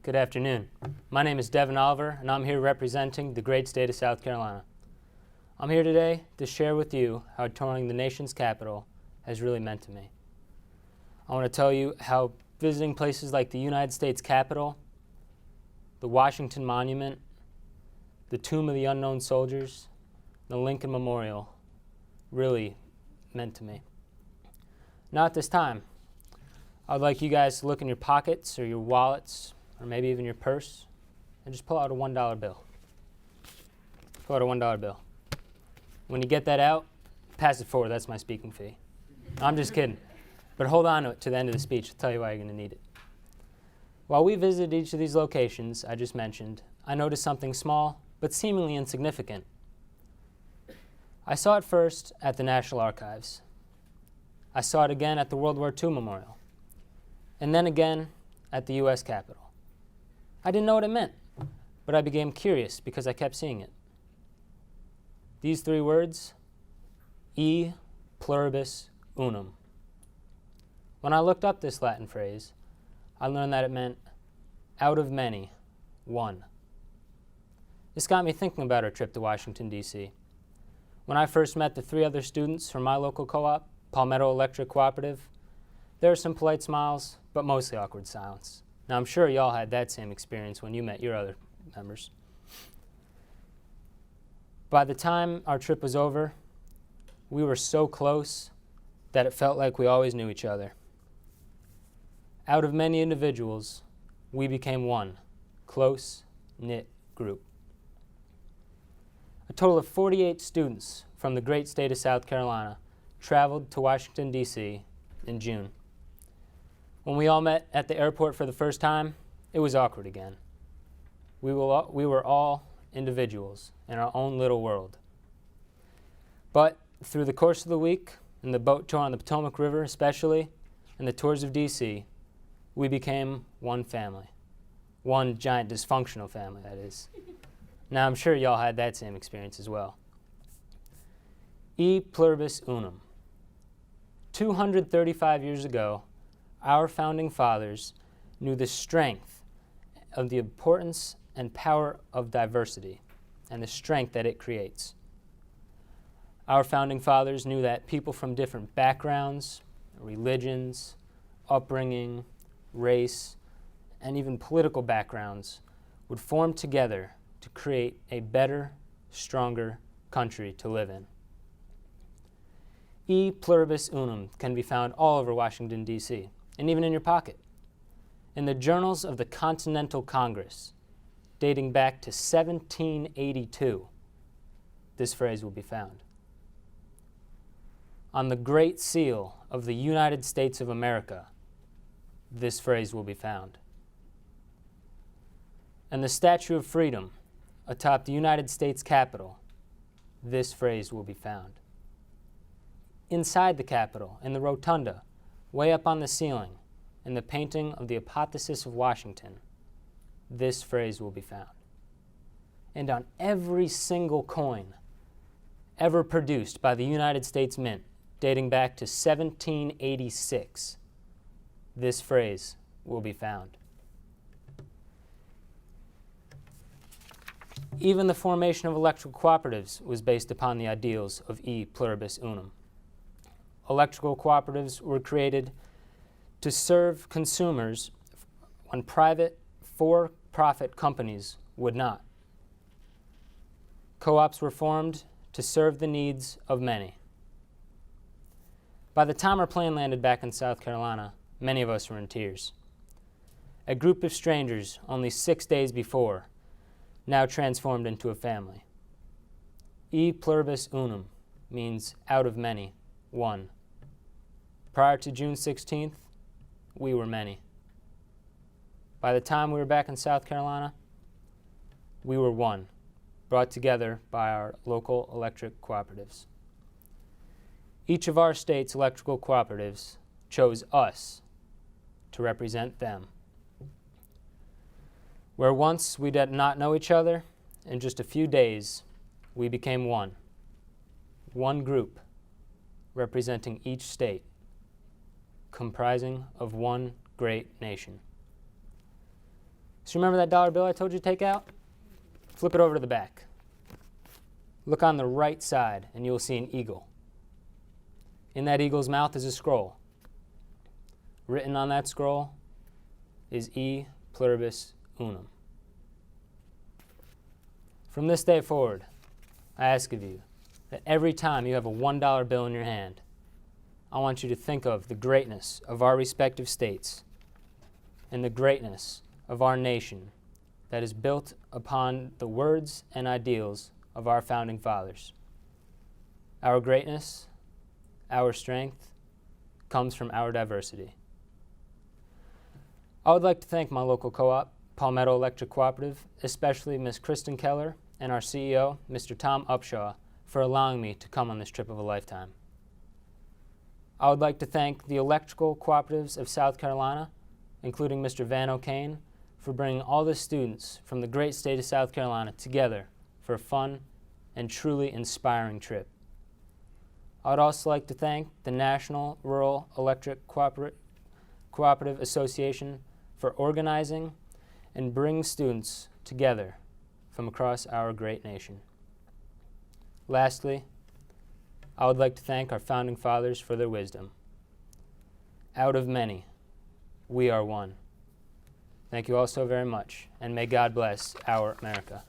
Good afternoon. My name is Devin, and I'm here representing the great state of South Carolina. I'm here today to share with you how touring the nation's capital has really meant to me. I want to tell you how visiting places like the United States Capitol, the Washington Monument, the Tomb of the Unknown Soldiers, the Lincoln Memorial really meant to me. Now at this time, I'd like you guys to look in your pockets or your wallets or maybe even your purse and just pull out a $1 bill. Pull out a $1 bill. When you get that out, pass it forward. That's my speaking fee. I'm just kidding. But hold on to it to the end of the speech. I'll tell you why you're going to need it. While we visited each of these locations I just mentioned, I noticed something small but seemingly insignificant. I saw it first at the National Archives. I saw it again at the World War II Memorial. And then again at the U.S. Capitol. I didn't know what it meant, but I became curious because I kept seeing it. These three words, e pluribus unum. When I looked up this Latin phrase, I learned that it meant out of many, one. This got me thinking about our trip to Washington, D.C. When I first met the three other students from my local co-op, Palmetto Electric Cooperative, there were some polite smiles, but mostly awkward silence. Now, I'm sure y'all had that same experience when you met your other members. By the time our trip was over, we were so close that it felt like we always knew each other. Out of many individuals, we became one close-knit group. A total of 48 students from the great state of South Carolina traveled to Washington, D.C. in June. When we all met at the airport for the first time, it was awkward again. We were all individuals in our own little world. But through the course of the week, and the boat tour on the Potomac River especially, and the tours of D.C., we became one family. One giant dysfunctional family, that is. Now, I'm sure y'all had that same experience as well. E pluribus unum. 235 years ago, our founding fathers knew the strength of the importance and power of diversity and the strength that it creates. Our founding fathers knew that people from different backgrounds, religions, upbringing, race, and even political backgrounds would form together to create a better, stronger country to live in. E pluribus unum can be found all over Washington, D.C., and even in your pocket. In the journals of the Continental Congress, dating back to 1782, this phrase will be found. On the Great Seal of the United States of America, this phrase will be found. And the Statue of Freedom atop the United States Capitol, this phrase will be found. Inside the Capitol, in the rotunda, way up on the ceiling, in the painting of the Apotheosis of Washington, this phrase will be found. And on every single coin ever produced by the United States Mint, dating back to 1786, this phrase will be found. Even the formation of electrical cooperatives was based upon the ideals of E pluribus unum. Electrical cooperatives were created to serve consumers when private, for-profit companies would not. Co-ops were formed to serve the needs of many. By the time our plane landed back in South Carolina, many of us were in tears. A group of strangers only 6 days before, now transformed into a family. E pluribus unum means out of many, one. Prior to June 16th, we were many. By the time we were back in South Carolina, we were one, brought together by our local electric cooperatives. Each of our state's electrical cooperatives chose us to represent them. Where once we did not know each other, in just a few days, we became one. One group representing each state, comprising of one great nation. So remember that dollar bill I told you to take out? Flip it over to the back. Look on the right side and you'll see an eagle. In that eagle's mouth is a scroll. Written on that scroll is E pluribus unum. From this day forward, I ask of you that every time you have a $1 bill in your hand, I want you to think of the greatness of our respective states and the greatness of our nation that is built upon the words and ideals of our founding fathers. Our greatness, our strength, comes from our diversity. I would like to thank my local co-op, Palmetto Electric Cooperative, especially Ms. Kristen Keller and our CEO, Mr. Tom Upshaw, for allowing me to come on this trip of a lifetime. I would like to thank the electrical cooperatives of South Carolina, including Mr. Van O'Kane, for bringing all the students from the great state of South Carolina together for a fun and truly inspiring trip. I would also like to thank the National Rural Electric Cooperative Association for organizing and bringing students together from across our great nation. Lastly, I would like to thank our founding fathers for their wisdom. Out of many, we are one. Thank you all so very much, and may God bless our America.